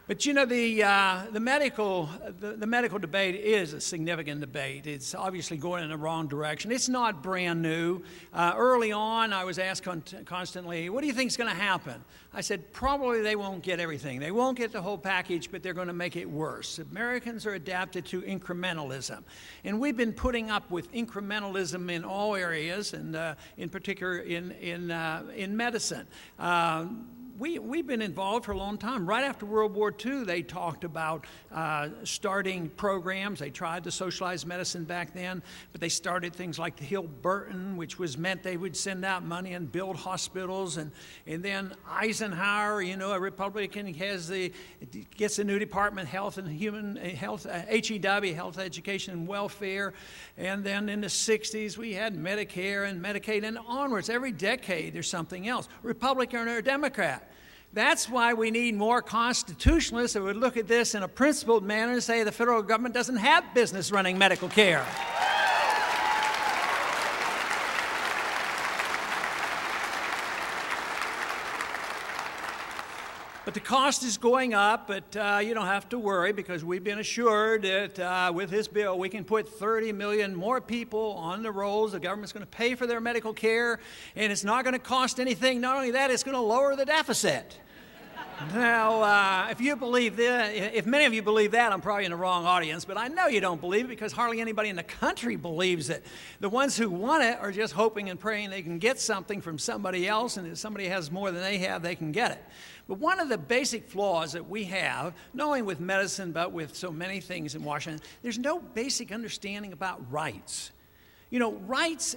But you know, the medical debate is a significant debate. It's obviously going in the wrong direction. It's not brand new. Early on, I was asked constantly, what do you think is going to happen? I said, probably they won't get everything. They won't get the whole package, but they're going to make it worse. Americans are adapted to incrementalism. And we've been putting up with incrementalism in all areas, and in particular in medicine. We've been involved for a long time. Right after World War II, they talked about starting programs. They tried to socialize medicine back then, but they started things like the Hill-Burton, which was meant they would send out money and build hospitals. And then Eisenhower, you know, a Republican, gets a new department, Health and Human Health, HEW, Health, Education, and Welfare. And then in the 60s, we had Medicare and Medicaid, and onwards. Every decade, there's something else, Republican or Democrat. That's why we need more constitutionalists that would look at this in a principled manner and say the federal government doesn't have business running medical care. But the cost is going up, but you don't have to worry because we've been assured that with this bill we can put 30 million more people on the rolls. The government's going to pay for their medical care, and it's not going to cost anything. Not only that, it's going to lower the deficit. Now, if you believe that, if many of you believe that, I'm probably in the wrong audience, but I know you don't believe it because hardly anybody in the country believes it. The ones who want it are just hoping and praying they can get something from somebody else, and if somebody has more than they have, they can get it. But one of the basic flaws that we have, not only with medicine, but with so many things in Washington, there's no basic understanding about rights. You know, rights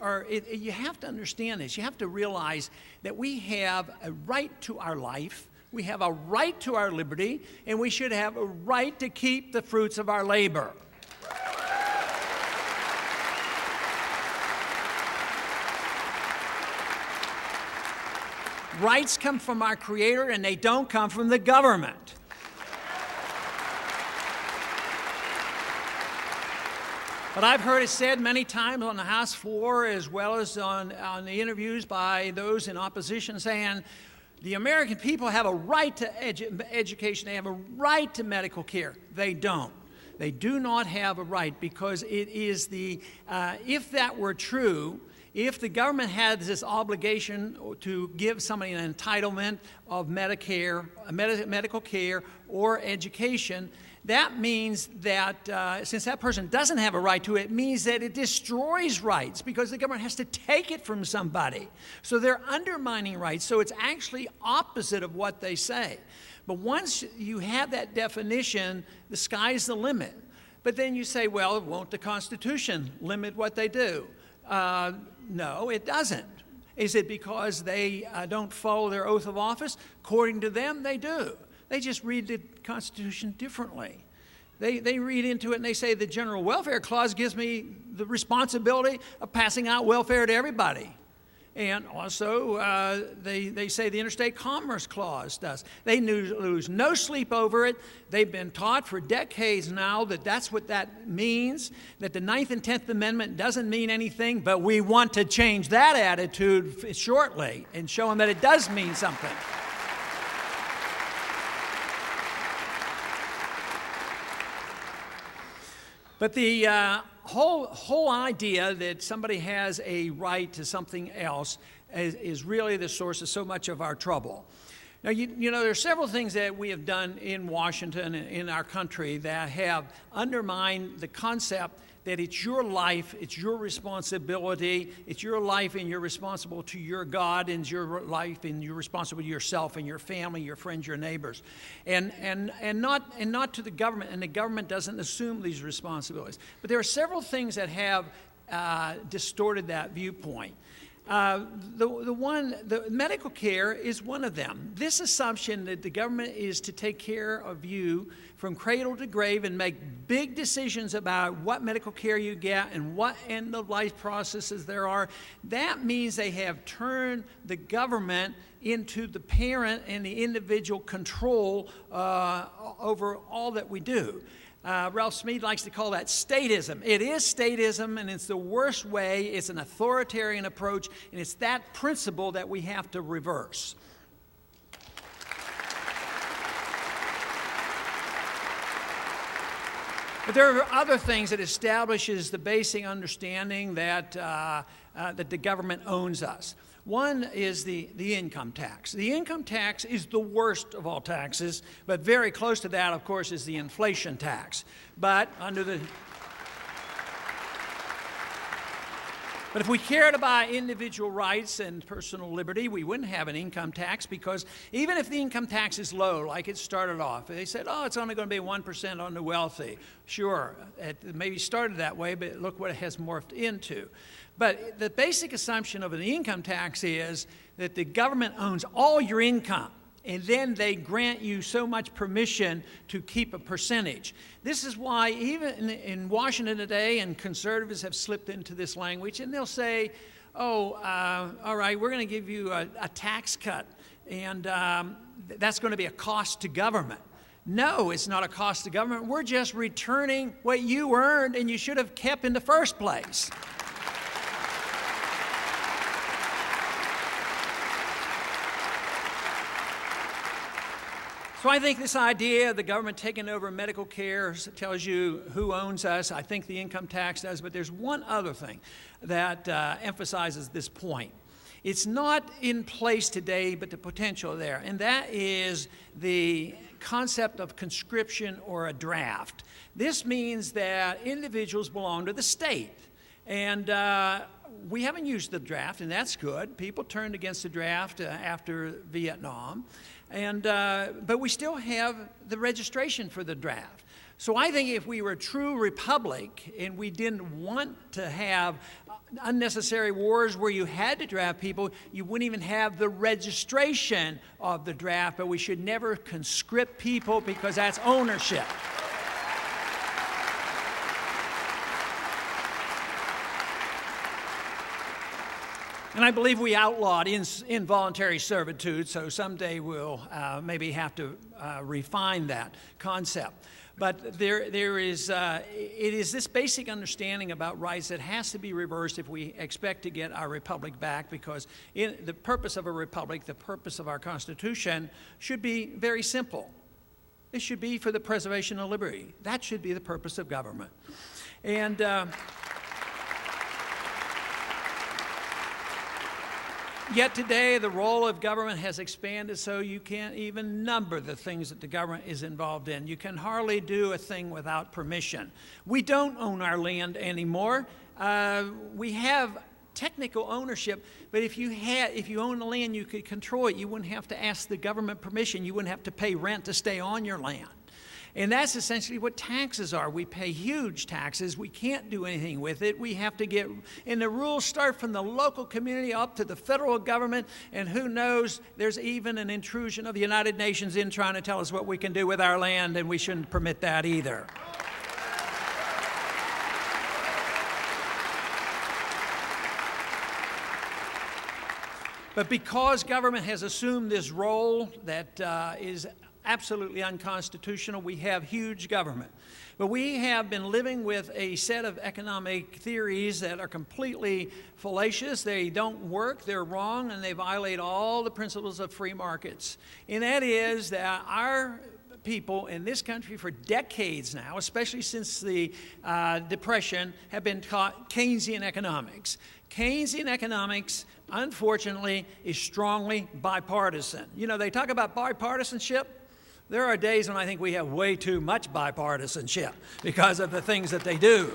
are, you have to understand this. You have to realize that we have a right to our life, we have a right to our liberty, and we should have a right to keep the fruits of our labor. Rights come from our Creator, and they don't come from the government. But I've heard it said many times on the House floor as well as on the interviews by those in opposition saying the American people have a right to education, they have a right to medical care. They don't. They do not have a right because it is if that were true, if the government had this obligation to give somebody an entitlement of Medicare, medical care, or education, that means that since that person doesn't have a right to it, it means that it destroys rights because the government has to take it from somebody. So they're undermining rights. So it's actually opposite of what they say. But once you have that definition, the sky's the limit. But then you say, well, won't the Constitution limit what they do? No, it doesn't. Is it because they don't follow their oath of office? According to them, they do. They just read the Constitution differently. They read into it and they say the General Welfare Clause gives me the responsibility of passing out welfare to everybody. And also, they say the Interstate Commerce Clause does. They lose no sleep over it. They've been taught for decades now that that's what that means, that the 9th and 10th Amendment doesn't mean anything, but we want to change that attitude shortly and show them that it does mean something. But the whole idea that somebody has a right to something else is really the source of so much of our trouble. Now, you know, there are several things that we have done in Washington and in our country that have undermined the concept that it's your life, it's your responsibility, it's your life and you're responsible to your God, and it's your life and you're responsible to yourself and your family, your friends, your neighbors, and not to the government, and the government doesn't assume these responsibilities. But there are several things that have distorted that viewpoint. The medical care is one of them. This assumption that the government is to take care of you from cradle to grave and make big decisions about what medical care you get and what end-of-life processes there are, that means they have turned the government into the parent and the individual control over all that we do. Ralph Smead likes to call that statism. It is statism, and it's the worst way. It's an authoritarian approach, and it's that principle that we have to reverse. But there are other things that establishes the basic understanding that, that the government owns us. One is the income tax. The income tax is the worst of all taxes, but very close to that, of course, is the inflation tax. But if we cared about individual rights and personal liberty, we wouldn't have an income tax, because even if the income tax is low, like it started off, they said, oh, it's only going to be 1% on the wealthy. Sure, it maybe started that way, but look what it has morphed into. But the basic assumption of an income tax is that the government owns all your income, and then they grant you so much permission to keep a percentage. This is why even in Washington today, and conservatives have slipped into this language, and they'll say, oh, all right, we're going to give you a tax cut, and that's going to be a cost to government. No, it's not a cost to government. We're just returning what you earned and you should have kept in the first place. So I think this idea of the government taking over medical care tells you who owns us. I think the income tax does, but there's one other thing that emphasizes this point. It's not in place today, but the potential there, and that is the concept of conscription or a draft. This means that individuals belong to the state, and we haven't used the draft, and that's good. People turned against the draft after Vietnam. But we still have the registration for the draft. So I think if we were a true republic and we didn't want to have unnecessary wars where you had to draft people, you wouldn't even have the registration of the draft, but we should never conscript people because that's ownership. And I believe we outlawed involuntary servitude, so someday we'll maybe have to refine that concept. But it is this basic understanding about rights that has to be reversed if we expect to get our republic back, because the purpose of a republic, the purpose of our Constitution, should be very simple. It should be for the preservation of liberty. That should be the purpose of government. And yet today, the role of government has expanded so you can't even number the things that the government is involved in. You can hardly do a thing without permission. We don't own our land anymore. We have technical ownership, but if you own the land, you could control it. You wouldn't have to ask the government permission. You wouldn't have to pay rent to stay on your land. And that's essentially what taxes are. We pay huge taxes. We can't do anything with it. We have to and the rules start from the local community up to the federal government, and who knows, there's even an intrusion of the United Nations in trying to tell us what we can do with our land, and we shouldn't permit that either. But because government has assumed this role that is absolutely unconstitutional, we have huge government. But we have been living with a set of economic theories that are completely fallacious. They don't work, they're wrong, and they violate all the principles of free markets. And that is that our people in this country for decades now, especially since the Depression, have been taught Keynesian economics. Keynesian economics, unfortunately, is strongly bipartisan. You know, they talk about bipartisanship. There are days when I think we have way too much bipartisanship because of the things that they do.